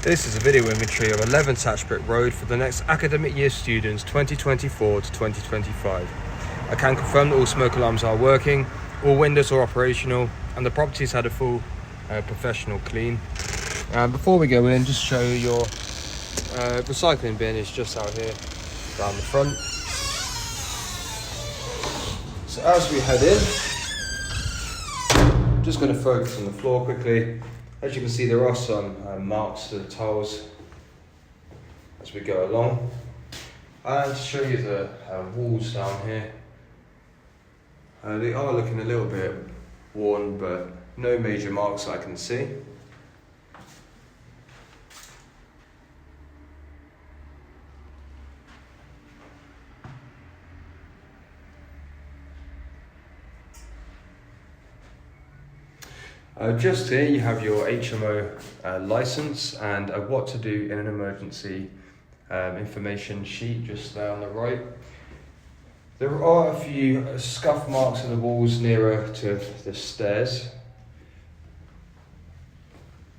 This is a video inventory of 11 Tachbrook Road for the next academic year students 2024 to 2025. I can confirm that all smoke alarms are working, all windows are operational, and the property's had a full professional clean. Before we go in, just show you your recycling bin is just out here down the front. So as we head in, I'm just going to focus on the floor quickly. As you can see, there are some marks to the tiles as we go along. And to show you the walls down here, they are looking a little bit worn, but no major marks I can see. Just here you have your HMO license and what to do in an emergency information sheet just there on the right. There are a few scuff marks on the walls nearer to the stairs.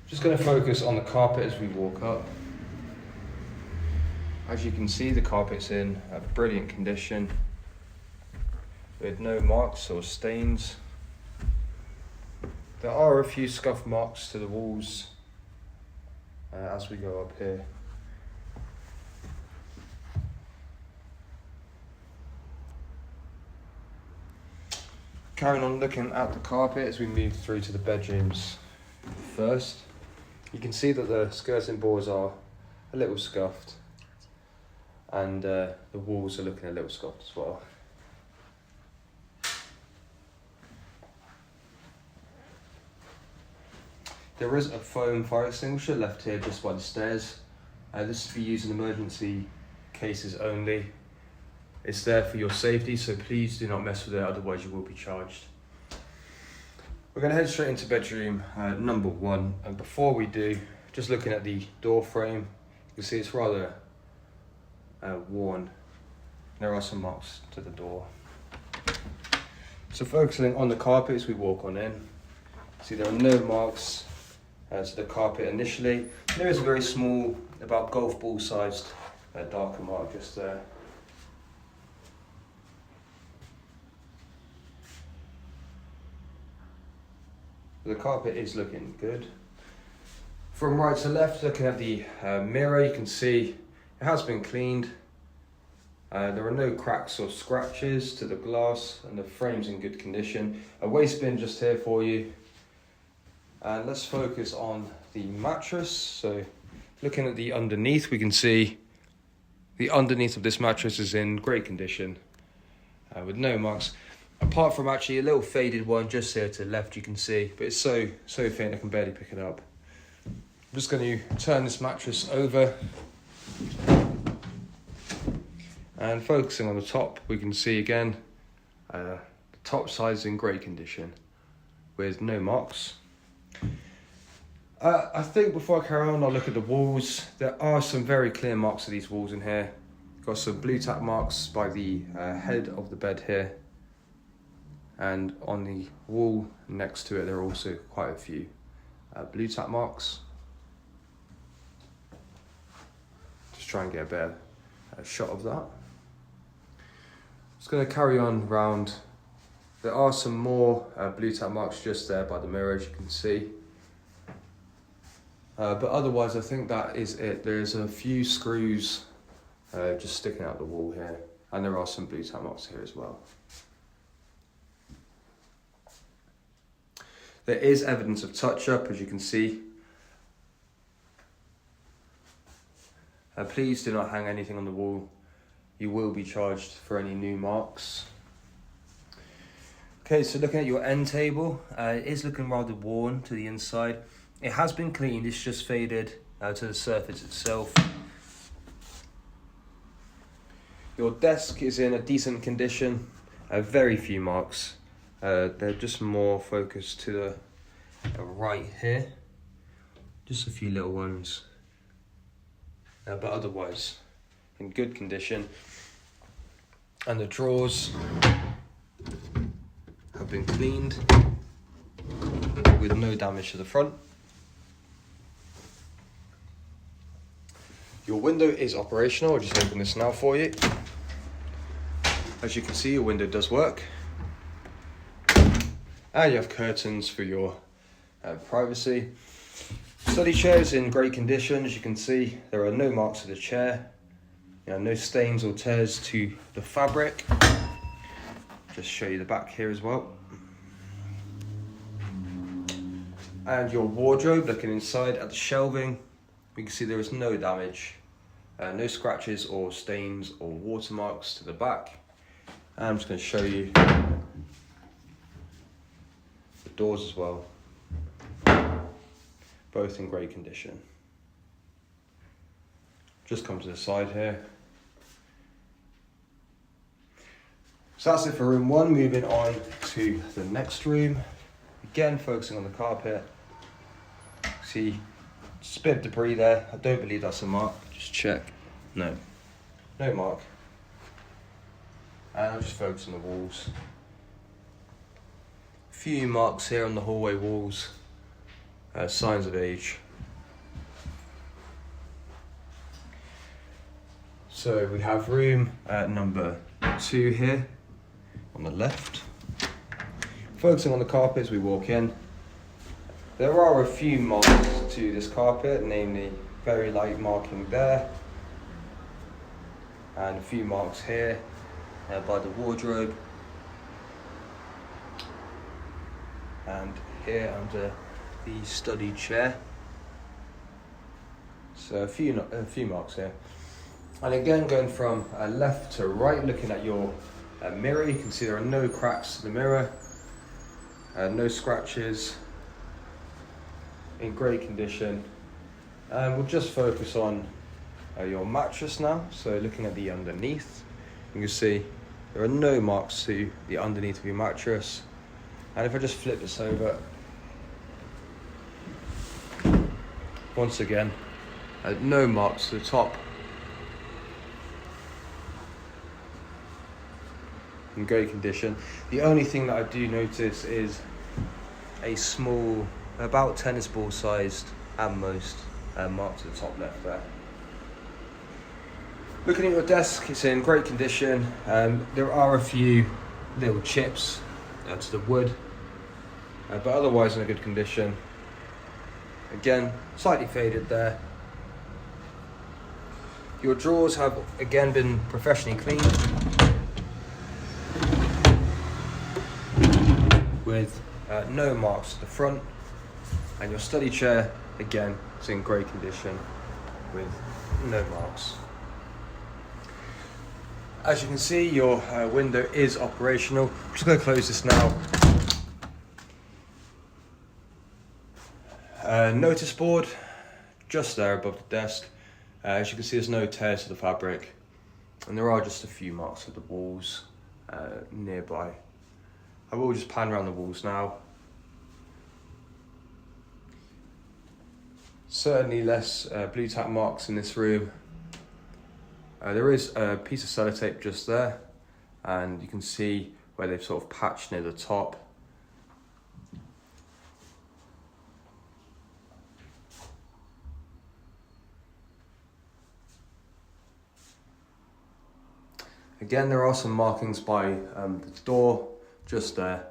Just going to focus on the carpet as we walk up. As you can see, the carpet's in brilliant condition with no marks or stains. There are a few scuff marks to the walls as we go up here. Carrying on looking at the carpet as we move through to the bedrooms first. You can see that the skirting boards are a little scuffed and the walls are looking a little scuffed as well. There is a foam fire extinguisher left here just by the stairs. This is for use in emergency cases only. It's there for your safety, so please do not mess with it, otherwise you will be charged. We're going to head straight into bedroom number 1, and before we do, just looking at the door frame, you can see it's rather worn. There are some marks to the door. So focusing on the carpet as we walk on in, see there are no marks to the carpet initially. There is a very small, about golf ball sized darker mark just there. The carpet is looking good. From right to left, looking at the mirror, you can see it has been cleaned. There are no cracks or scratches to the glass, and the frame's in good condition. A waste bin just here for you. And let's focus on the mattress. So looking at the underneath, we can see the underneath of this mattress is in great condition with no marks. Apart from actually a little faded one just here to the left, you can see, but it's so thin I can barely pick it up. I'm just going to turn this mattress over. And focusing on the top, we can see again, the top side is in great condition with no marks. I think before I carry on, I'll look at the walls. There are some very clear marks of these walls in here. Got some blue tack marks by the head of the bed here. And on the wall next to it, there are also quite a few blue tack marks. Just try and get a better shot of that. Just going to carry on round. There are some more blue tack marks just there by the mirror, as you can see. But otherwise, I think that is it. There's a few screws just sticking out the wall here, and there are some blue tack marks here as well. There is evidence of touch-up, as you can see. Please do not hang anything on the wall. You will be charged for any new marks. Okay, so looking at your end table, it is looking rather worn to the inside. It has been cleaned, it's just faded to the surface itself. Your desk is in a decent condition, very few marks. They're just more focused to the right here. Just a few little ones, but otherwise in good condition. And the drawers have been cleaned with no damage to the front. Your window is operational. I'll just open this now for you. As you can see, your window does work. And you have curtains for your privacy. Study chair is in great condition. As you can see, there are no marks of the chair. No stains or tears to the fabric. Just show you the back here as well. And your wardrobe, looking inside at the shelving, we can see there is no damage, no scratches or stains or watermarks to the back. And I'm just going to show you the doors as well, both in great condition. Just come to the side here. So that's it for room 1. Moving on to the next room. Again, focusing on the carpet. See, just a bit of debris there. I don't believe that's a mark. Just check. No mark. And I'll just focus on the walls. A few marks here on the hallway walls. Signs of age. So we have room number 2 here on the left. Focusing on the carpet as we walk in. There are a few marks to this carpet, namely very light marking there, and a few marks here by the wardrobe, and here under the study chair. So a few marks here. And again, going from left to right, looking at your mirror, you can see there are no cracks to the mirror, no scratches, in great condition. And we'll just focus on your mattress now. So looking at the underneath, you can see there are no marks to the underneath of your mattress. And if I just flip this over, once again, no marks to the top. In great condition. The only thing that I do notice is a small, about tennis ball sized at most, mark to the top left there. Looking at your desk, it's in great condition. There are a few little chips to the wood, but otherwise in a good condition. Again, slightly faded there. Your drawers have again been professionally cleaned, with no marks to the front, and your study chair again is in great condition with no marks. As you can see, your window is operational. I'm just going to close this now. Notice board just there above the desk. As you can see, there's no tears to the fabric, and there are just a few marks of the walls nearby. I will just pan around the walls now. Certainly less blue tack marks in this room. There is a piece of sellotape just there, and you can see where they've sort of patched near the top. Again, there are some markings by the door just there,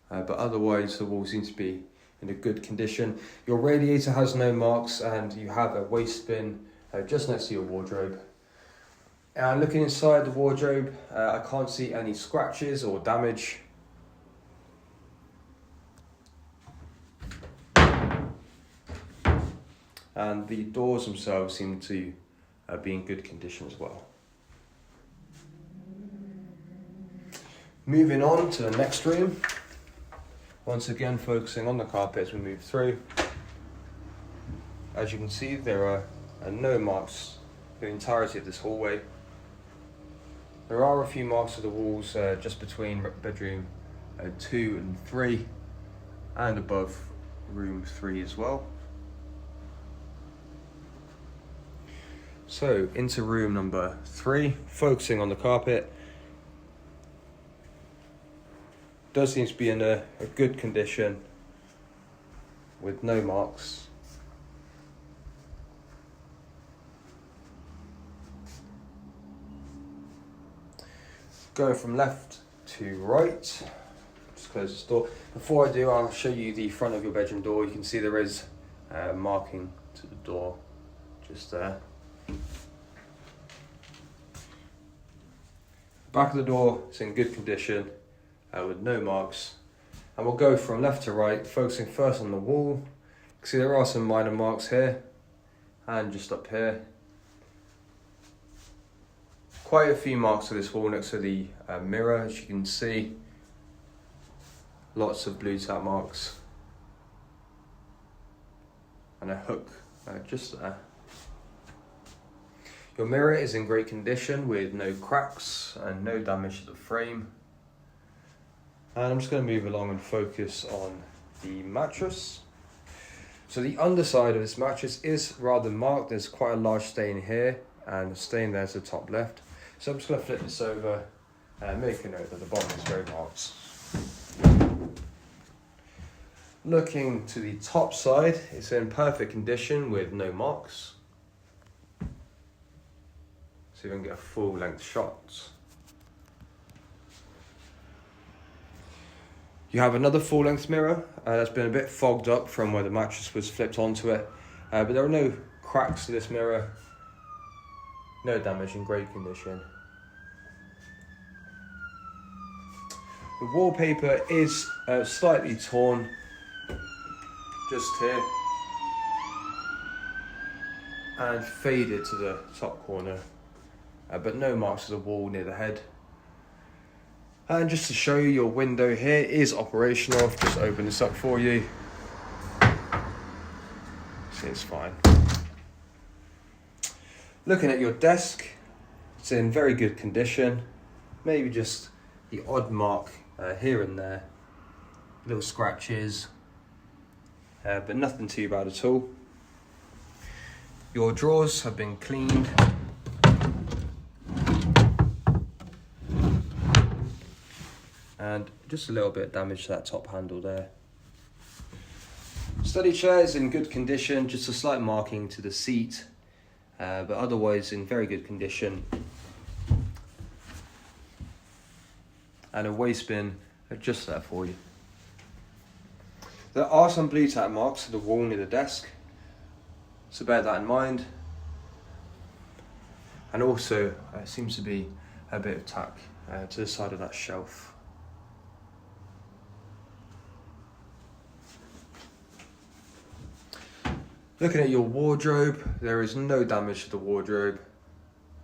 but otherwise the wall seems to be in a good condition. Your radiator has no marks, and you have a waste bin just next to your wardrobe. And looking inside the wardrobe, I can't see any scratches or damage. And the doors themselves seem to be in good condition as well. Moving on to the next room. Once again, focusing on the carpet as we move through. As you can see, there are no marks for the entirety of this hallway. There are a few marks of the walls just between bedroom 2 and 3, and above room 3 as well. So into room number 3, focusing on the carpet. Does seem to be in a good condition with no marks. Going from left to right, just close this door. Before I do, I'll show you the front of your bedroom door. You can see there is marking to the door just there. Back of the door is in good condition with no marks. And we'll go from left to right, focusing first on the wall. You can see there are some minor marks here and just up here. Quite a few marks to this wall next to the mirror, as you can see. Lots of blue tap marks. And a hook just there. Your mirror is in great condition with no cracks and no damage to the frame. And I'm just going to move along and focus on the mattress. So the underside of this mattress is rather marked. There's quite a large stain here and a stain there to the top left. So I'm just going to flip this over and make a note that the bottom is very marked. Looking to the top side, it's in perfect condition with no marks. So you can get a full length shot. You have another full length mirror that's been a bit fogged up from where the mattress was flipped onto it. But there are no cracks to this mirror. No damage, in great condition. The wallpaper is slightly torn, just here, and faded to the top corner, but no marks to the wall near the head. And just to show you, your window here is operational. I've just open this up for you. See, it's fine. Looking at your desk, it's in very good condition. Maybe just the odd mark here and there, little scratches, but nothing too bad at all. Your drawers have been cleaned. And just a little bit of damage to that top handle there. Study chair is in good condition, just a slight marking to the seat, but otherwise in very good condition. And a waste bin just there for you. There are some blue tack marks to the wall near the desk, so bear that in mind. And also seems to be a bit of tack to the side of that shelf. Looking at your wardrobe, there is no damage to the wardrobe.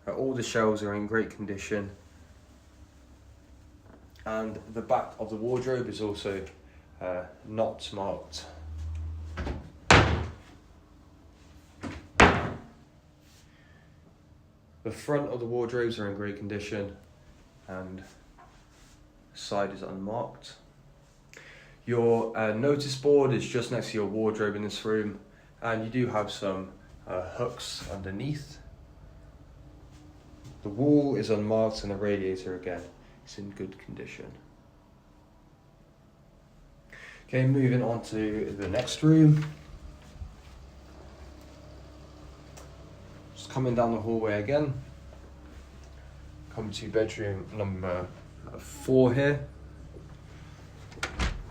All the shelves are in great condition. And the back of the wardrobe is also not marked. The front of the wardrobes are in great condition and the side is unmarked. Your notice board is just next to your wardrobe in this room, and you do have some hooks underneath. The wall is unmarked and the radiator again is in good condition. Okay, moving on to the next room. Just coming down the hallway again. Come to bedroom number 4 here.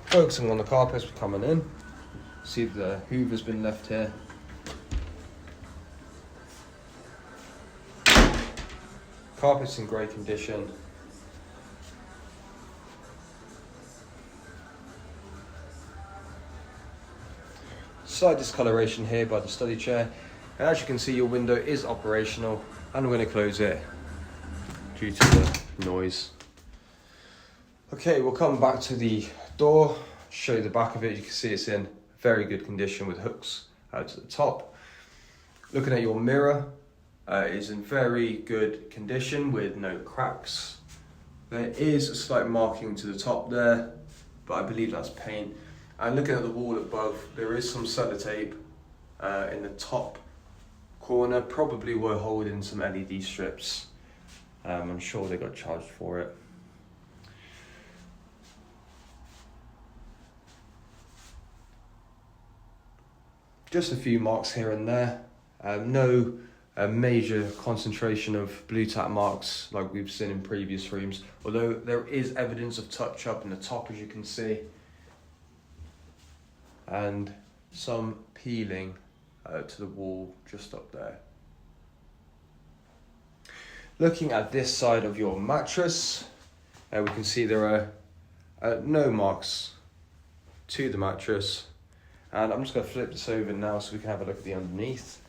Focusing on the carpets, we're coming in. See the hoover's been left here. Carpet's in great condition. Slight discoloration here by the study chair, and as you can see, your window is operational, and I'm going to close it due to the noise. Okay, we'll come back to the door, show you the back of it. You can see it's in very good condition with hooks out to the top. Looking at your mirror, it is in very good condition with no cracks. There is a slight marking to the top there, but I believe that's paint. And looking at the wall above, there is some sellotape in the top corner. Probably were holding some LED strips. I'm sure they got charged for it. Just a few marks here and there. No a major concentration of blue tack marks like we've seen in previous rooms, although there is evidence of touch up in the top, as you can see, and some peeling to the wall just up there. Looking at this side of your mattress, we can see there are no marks to the mattress, and I'm just going to flip this over now so we can have a look at the underneath.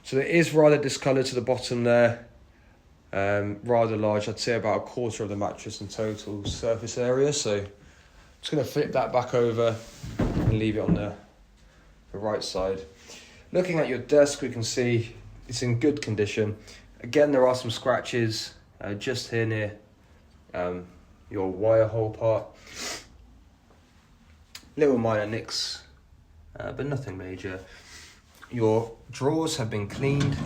So it is rather discoloured to the bottom there, rather large. I'd say about a quarter of the mattress in total surface area. So I'm just going to flip that back over and leave it on the right side. Looking at your desk, we can see it's in good condition. Again, there are some scratches just here near your wire hole part. Little minor nicks, but nothing major. Your drawers have been cleaned.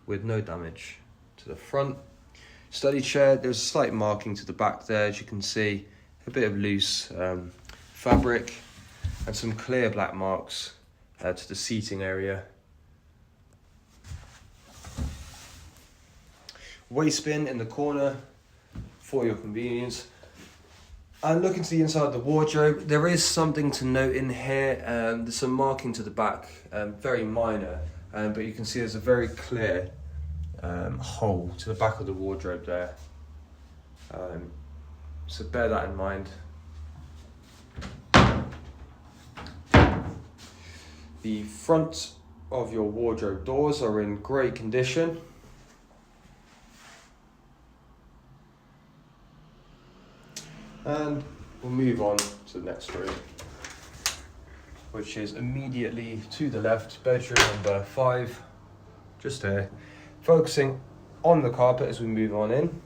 With no damage to the front. Study chair, there's a slight marking to the back there, as you can see. A bit of loose fabric and some clear black marks to the seating area. Waste bin in the corner for your convenience. And looking to the inside of the wardrobe, there is something to note in here. There's some marking to the back, very minor, but you can see there's a very clear hole to the back of the wardrobe there. So bear that in mind. The front of your wardrobe doors are in great condition. And we'll move on to the next room, which is immediately to the left, bedroom number 5, just here. Focusing on the carpet as we move on in,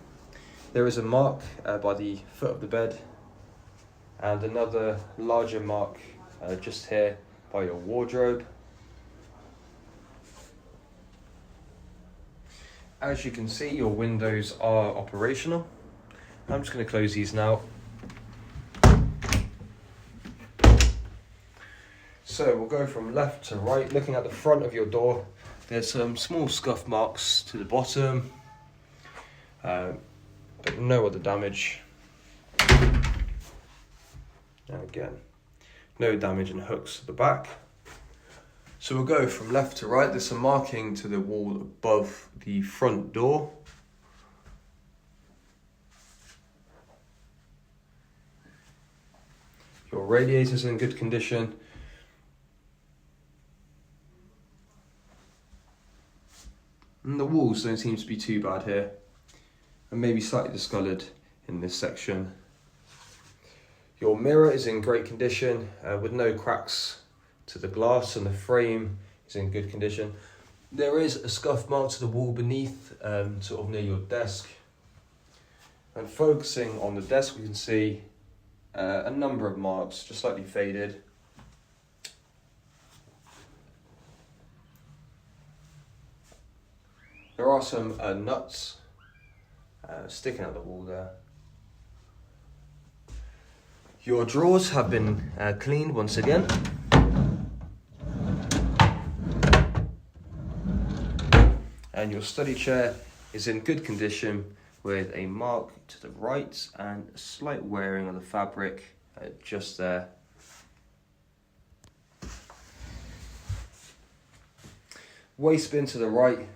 there is a mark by the foot of the bed, and another larger mark just here by your wardrobe. As you can see, your windows are operational. I'm just going to close these now. So we'll go from left to right. Looking at the front of your door, there's some small scuff marks to the bottom, but no other damage. And again, no damage in hooks to the back. So we'll go from left to right. There's some marking to the wall above the front door. Your radiator's in good condition. And the walls don't seem to be too bad here, and maybe slightly discoloured in this section. Your mirror is in great condition with no cracks to the glass, and the frame is in good condition. There is a scuff mark to the wall beneath, sort of near your desk. And focusing on the desk, we can see a number of marks, just slightly faded. There are some nuts sticking out the wall there. Your drawers have been cleaned once again. And your study chair is in good condition with a mark to the right and a slight wearing of the fabric just there. Waste bin to the right.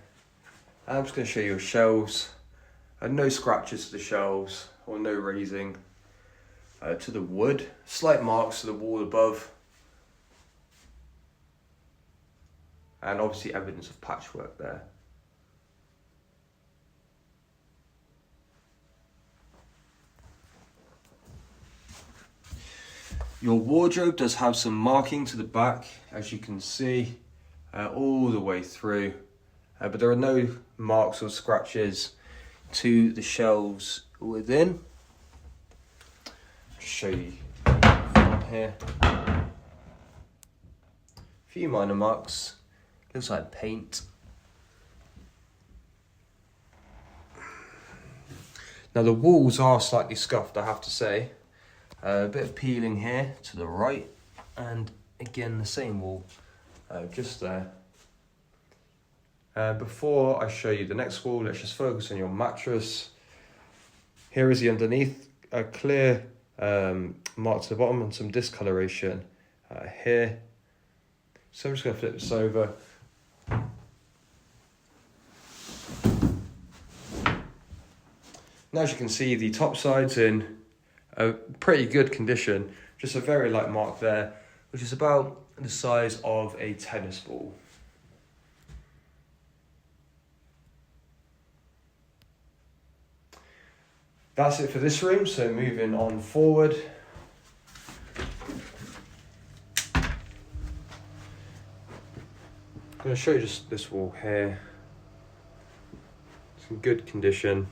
I'm just going to show you your shelves. No scratches to the shelves or no raising to the wood. Slight marks to the wall above. And obviously evidence of patchwork there. Your wardrobe does have some marking to the back, as you can see, all the way through. But there are no marks or scratches to the shelves within. Just show you from here. A few minor marks. Looks like paint. Now the walls are slightly scuffed, I have to say. A bit of peeling here to the right, and again the same wall just there. Before I show you the next wall, let's just focus on your mattress. Here is the underneath, a clear mark to the bottom and some discoloration here. So I'm just going to flip this over. Now as you can see, the top side's in a pretty good condition, just a very light mark there, which is about the size of a tennis ball. That's it for this room, so moving on forward. I'm going to show you just this wall here. It's in good condition.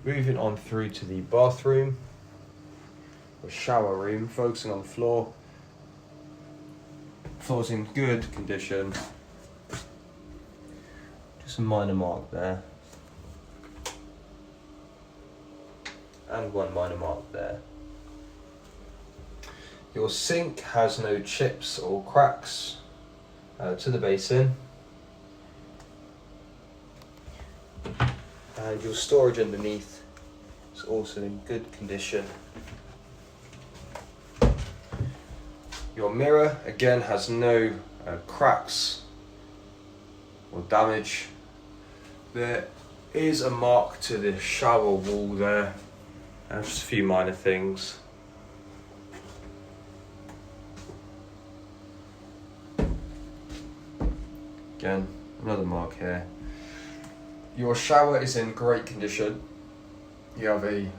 Moving on through to the bathroom, or shower room, focusing on the floor. Floor's in good condition. Just a minor mark there. And one minor mark there. Your sink has no chips or cracks to the basin. And your storage underneath is also in good condition. Your mirror again has no cracks or damage. There is a mark to the shower wall there, and just a few minor things. Again, another mark here. Your shower is in great condition. You have a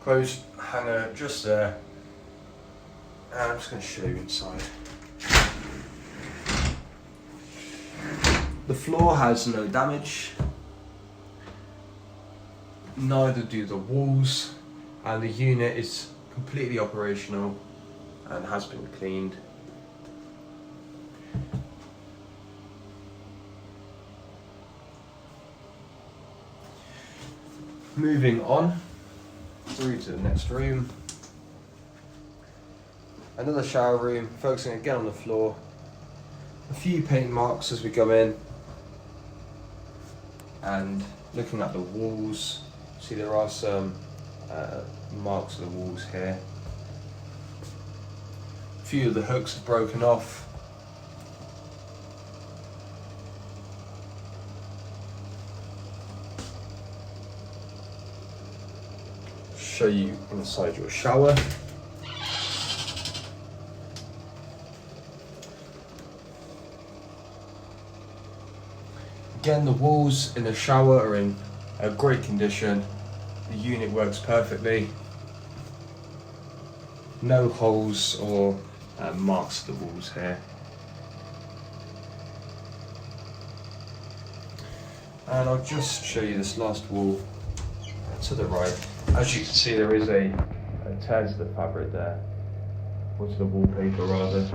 clothes hanger just there. And I'm just going to show you inside. The floor has no damage. Neither do the walls. And the unit is completely operational and has been cleaned. Moving on through to the next room. Another shower room, focusing again on the floor. A few paint marks as we go in. And looking at the walls, see there are some marks of the walls here. A few of the hooks have broken off. Show you inside your shower. Again, the walls in the shower are in a great condition. The unit works perfectly. No holes or marks to the walls here. And I'll just show you this last wall to the right. As you can see, there is a tear to the fabric there, or to the wallpaper rather.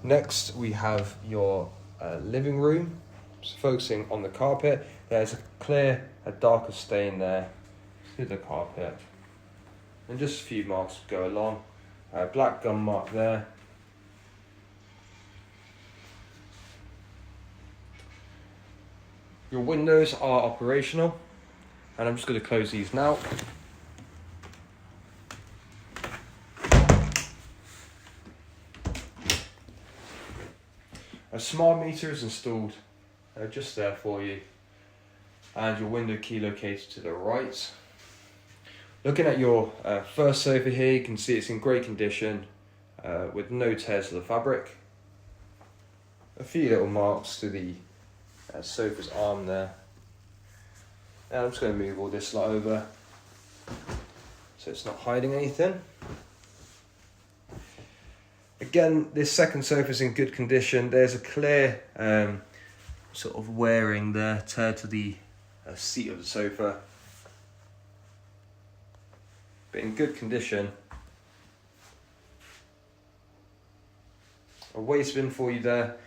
Next, we have your living room. So focusing on the carpet, there's a darker stain there to the carpet, and just a few marks to go along. Black gum mark there. Your windows are operational, and I'm just going to close these now. A smart meter is installed just there for you, and your window key located to the right. Looking at your first sofa here, you can see it's in great condition with no tears to the fabric. A few little marks to the sofa's arm there. And I'm just going to move all this lot over so it's not hiding anything. Again, this second sofa is in good condition. There's a clear sort of wearing there, tear to the seat of the sofa, but in good condition. A waste bin for you there.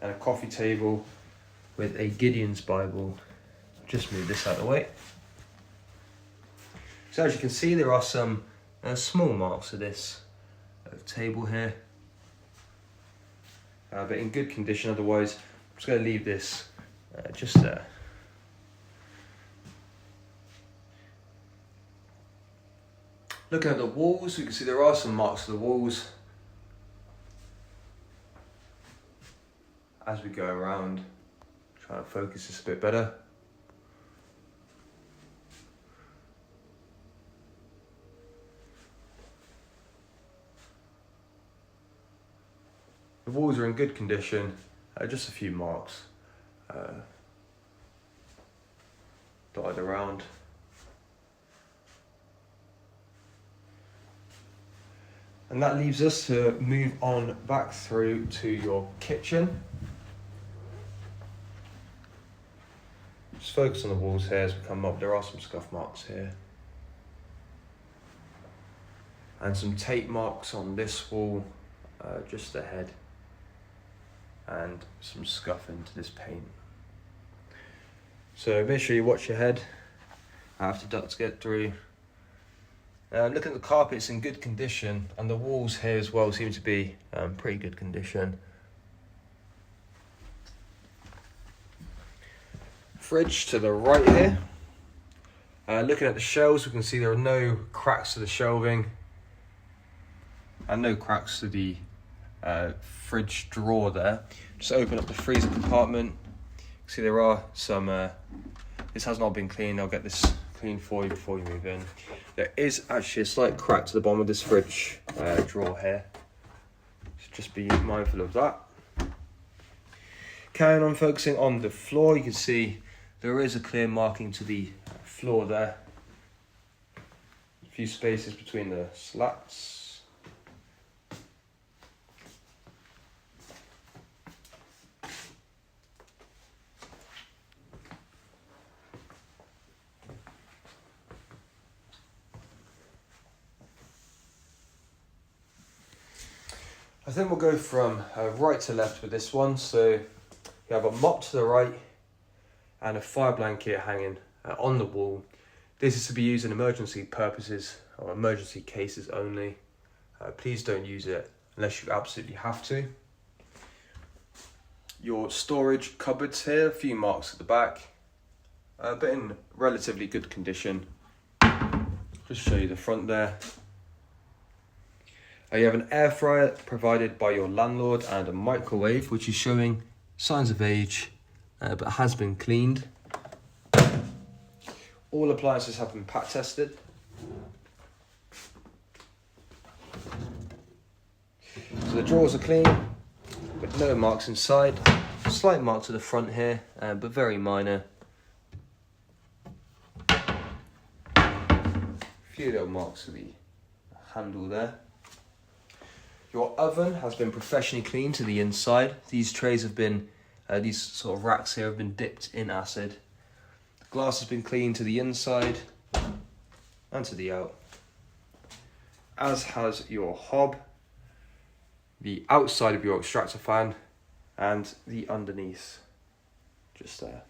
and a coffee table with a Gideon's Bible. Just move this out of the way. So as you can see, there are some small marks of this table here, but in good condition. Otherwise, I'm just going to leave this just there. Looking at the walls, you can see there are some marks of the walls. As we go around, trying to focus this a bit better. The walls are in good condition, just a few marks dotted around. And that leaves us to move on back through to your kitchen. Just focus on the walls here as we come up. There are some scuff marks here. And some tape marks on this wall, just ahead. And some scuff into this paint. So make sure you watch your head after ducts get through. Look at the carpet, it's in good condition, and the walls here as well seem to be pretty good condition. Fridge to the right here. Looking at the shelves, we can see there are no cracks to the shelving and no cracks to the fridge drawer there. Just open up the freezer compartment. See there are some, this has not been cleaned. I'll get this clean for you before you move in. There is actually a slight crack to the bottom of this fridge drawer here, so just be mindful of that. Carrying on focusing on the floor, you can see there is a clear marking to the floor there. A few spaces between the slats. I think we'll go from right to left with this one. So you have a mop to the right and a fire blanket hanging on the wall. This is to be used in emergency purposes or emergency cases only. Please don't use it unless you absolutely have to. Your storage cupboards here, a few marks at the back, but in relatively good condition. Just show you the front there. You have an air fryer provided by your landlord and a microwave, which is showing signs of age, but has been cleaned. All appliances have been pat tested. So the drawers are clean, with no marks inside. Slight mark to the front here, but very minor. A few little marks to the handle there. Your oven has been professionally cleaned to the inside. These trays have been, these sort of racks here have been dipped in acid. The glass has been cleaned to the inside and to the out. As has your hob, the outside of your extractor fan, and the underneath, just there.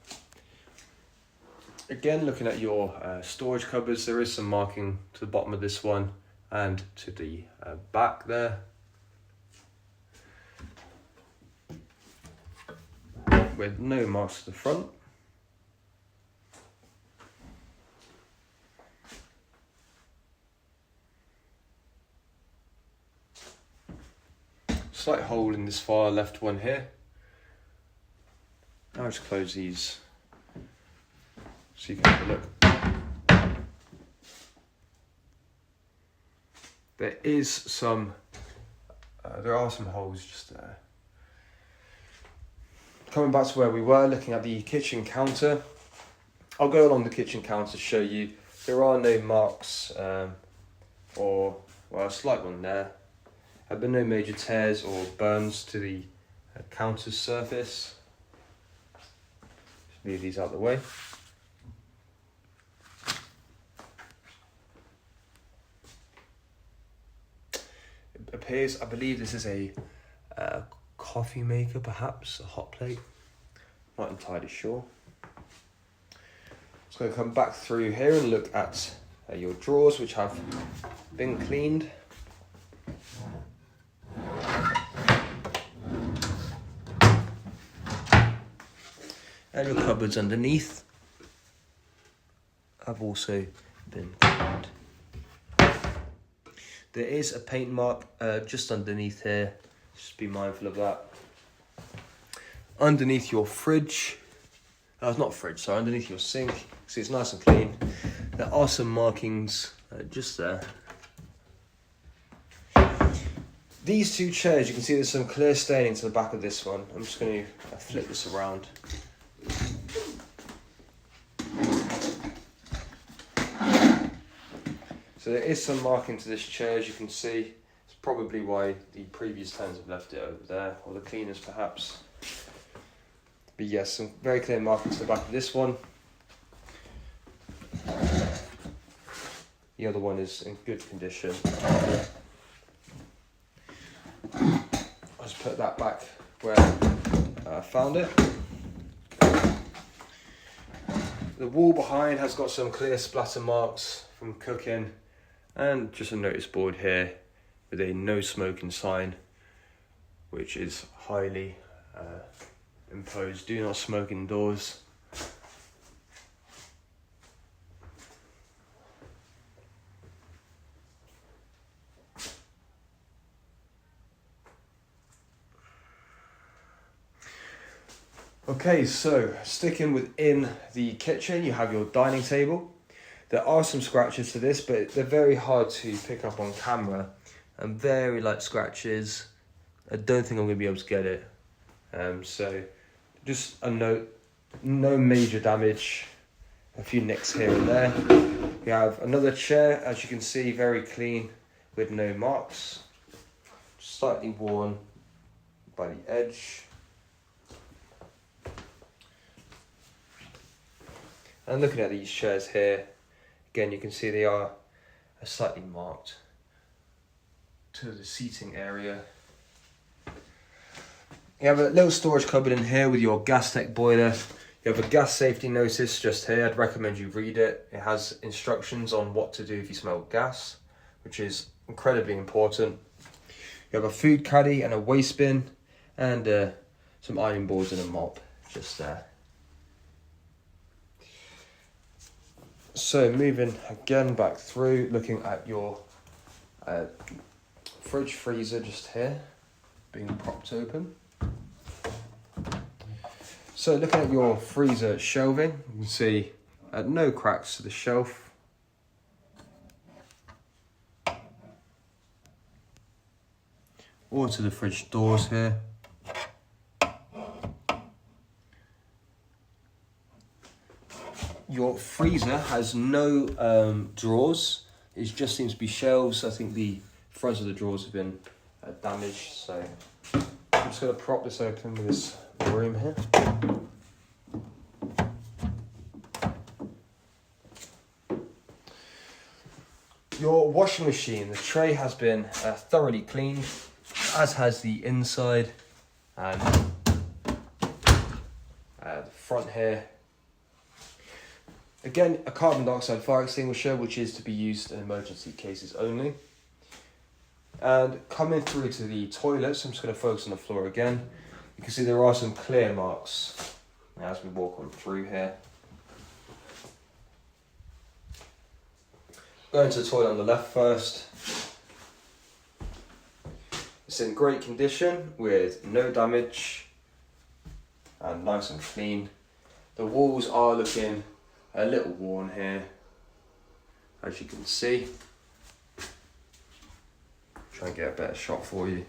Again, looking at your storage cupboards, there is some marking to the bottom of this one and to the back there. With no marks to the front. Slight hole in this far left one here. I'll just close these so you can have a look. There is some, there are some holes just there. Coming back to where we were, looking at the kitchen counter. I'll go along the kitchen counter to show you. There are no marks or, well, a slight one there. There have been no major tears or burns to the counter surface. Just move these out of the way. It appears, I believe this is a coffee maker, perhaps a hot plate. Not entirely sure. Just going to come back through here and look at your drawers, which have been cleaned. And your cupboards underneath have also been cleaned. There is a paint mark just underneath here. Just be mindful of that. Underneath your fridge, underneath your sink, see it's nice and clean. There are some markings just there. These two chairs, you can see there's some clear staining to the back of this one. I'm just going to flip this around. So there is some marking to this chair, as you can see. It's probably why the previous tenants have left it over there, or the cleaners perhaps. But yes, some very clear marking to the back of this one. The other one is in good condition. I'll just put that back where I found it. The wall behind has got some clear splatter marks from cooking, and just a notice board here with a no smoking sign, which is highly imposed. Do not smoke indoors. Okay, so sticking within the kitchen, you have your dining table. There are some scratches to this, but they're very hard to pick up on camera, and very light scratches. I don't think I'm going to be able to get it. So just a note, no major damage, a few nicks here and there. We have another chair, as you can see, very clean with no marks. Slightly worn by the edge. And looking at these chairs here, again you can see they are slightly marked to the seating area. You have a little storage cupboard in here with your gas tech boiler. You have a gas safety notice just here. I'd recommend you read it. It has instructions on what to do if you smell gas, which is incredibly important. You have a food caddy and a waste bin, and some iron boards and a mop just there. So moving again back through, looking at your fridge freezer just here, being propped open. So looking at your freezer shelving, you can see no cracks to the shelf. Or to the fridge doors here. Your freezer has no drawers. It just seems to be shelves. I think the fronts of the drawers have been damaged. So I'm just going to prop this open with this broom here. Your washing machine, the tray has been thoroughly cleaned, as has the inside and the front here. Again, a carbon dioxide fire extinguisher, which is to be used in emergency cases only. And coming through to the toilets, I'm just going to focus on the floor again. You can see there are some clear marks as we walk on through here. Going to the toilet on the left first. It's in great condition with no damage and nice and clean. The walls are looking a little worn here, as you can see. Try and get a better shot for you.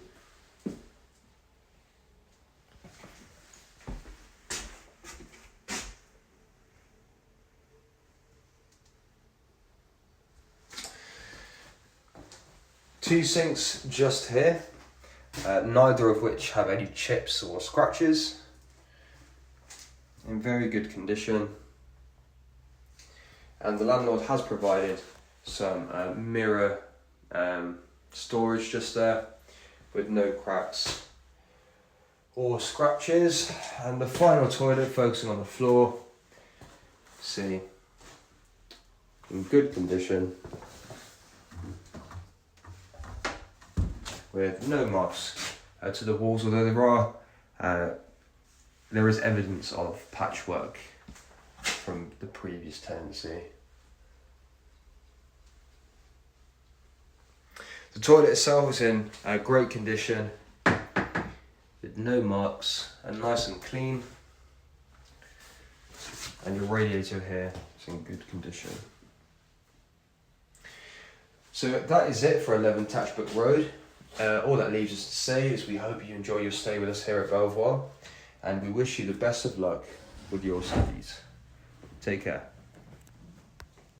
Two sinks just here, neither of which have any chips or scratches. In very good condition. And the landlord has provided some mirror storage just there with no cracks or scratches. And the final toilet, focusing on the floor, see, in good condition, with no marks to the walls, although there is evidence of patchwork from the previous tenancy. The toilet itself is in great condition, with no marks and nice and clean. And your radiator here is in good condition. So that is it for 11 Tachbrook Road. All that leaves us to say is we hope you enjoy your stay with us here at Belvoir, and we wish you the best of luck with your studies. Take care.